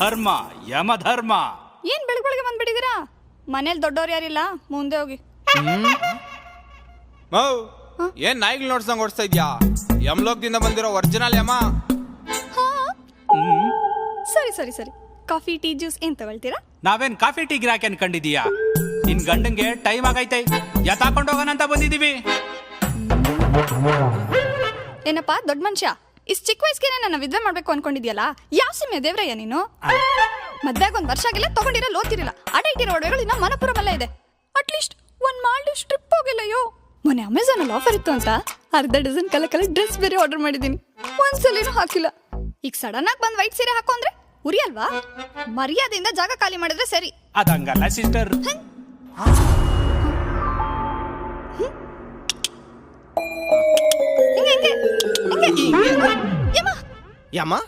ಧರ್ಮ ಯಮಧರ್ಮ. ಏನ್ ಬೆಳಗ್ಗೆ ಬಂದ್ಬಿಟ್ಟಿದ್ದೀರಾ? ಮನೇಲಿ ದೊಡ್ಡವ್ರು ಯಾರಿಲ್ಲ, ಮುಂದೆ ಹೋಗಿ. ಮೌ ಏನ್ ನಾಯಿಗಳು ನೋಡ್ಸಂಗ್ ಓಡಿಸ್ತಾ ಇದ್ಯಾ? ಯಮಲೋಕದಿಂದ ಬಂದಿರೋ ಒರಿಜಿನಲ್ ಯಮ. ಸರಿ ಸರಿ ಸರಿ, ಕಾಫಿ ಟೀ ಜ್ಯೂಸ್ ಏನ್ ತಗೊಳ್ತೀರಾ? ನಾವೇನ್ ಕಾಫಿ ಟೀ ಗಿರಾಕಿ ಅನ್ಕೊಂಡಿದೀಯಾ? ನಿನ್ ಗಂಡಂಗೆ ಟೈಮ್ ಆಗೈತೆ, ಎತ್ತಾಕೊಂಡು ಹೋಗೋಣ ಅಂತ ಬಂದಿದೀವಿ. ಏನಪ್ಪಾ ದೊಡ್ಡ ಮನುಷ್ಯ, ಇಷ್ಟು ಚಿಕ್ಕ ವಯಸ್ಸಿಗೆ ನನ್ನ ವಿದ್ವೆ ಮಾಡ್ಬೇಕು ಅನ್ಕೊಂಡಿದ್ಯಲ್ಲ? ಯಾವ ಸಿಮೆ ದೇವ್ರಯ್ಯ ನೀನು? ಮದ್ವೆಗ ಒಂದ್ ವರ್ಷ ಆಗಿಲ್ಲ, ತಗೊಂಡಿರೋ ಲೋತಿರಿಲ್ಲ, ಅಡ ಇಟ್ಟಿರೋ ಒಡವೆಗಳು ಇನ್ನ ಮನಪುರಮಲ್ಲ ಇದೆ. ಅಟ್ಲೀಸ್ಟ್ ಒಂದ್ ಮಾಲ್ಡೀವ್ಸ್ ಟ್ರಿಪ್ ಹೋಗಿಲ್ಲಯ್ಯೋ. ಮೊನ್ನೆ ಅಮೆಝಾನ್ ಅಲ್ಲಿ ಆಫರ್ ಇತ್ತು ಅಂತ ಅರ್ಧ ಡಜನ್ ಕಲರ್ ಡ್ರೆಸ್ ಬೇರೆ ಆರ್ಡರ್ ಮಾಡಿದೀನಿ, ಒಂದ್ಸಲಿನೂ ಹಾಕಿಲ್ಲ. ಈಗ ಸಡನ್ ಆಗಿ ಬಂದ್ ವೈಟ್ ಸೀರೆ ಹಾಕೋ ಅಂದ್ರೆ ಉರಿ ಅಲ್ವಾ? ಮರ್ಯಾದೆಯಿಂದ ಜಾಗ ಖಾಲಿ ಮಾಡಿದ್ರೆ ಸರಿ. ಅದಂಗಲ್ಲ ಸಿಸ್ಟರ್. ಹಿಂಗೆ ಹಿಂಗೆ ಹಿಂಗೆ ಯಮ ಯಮ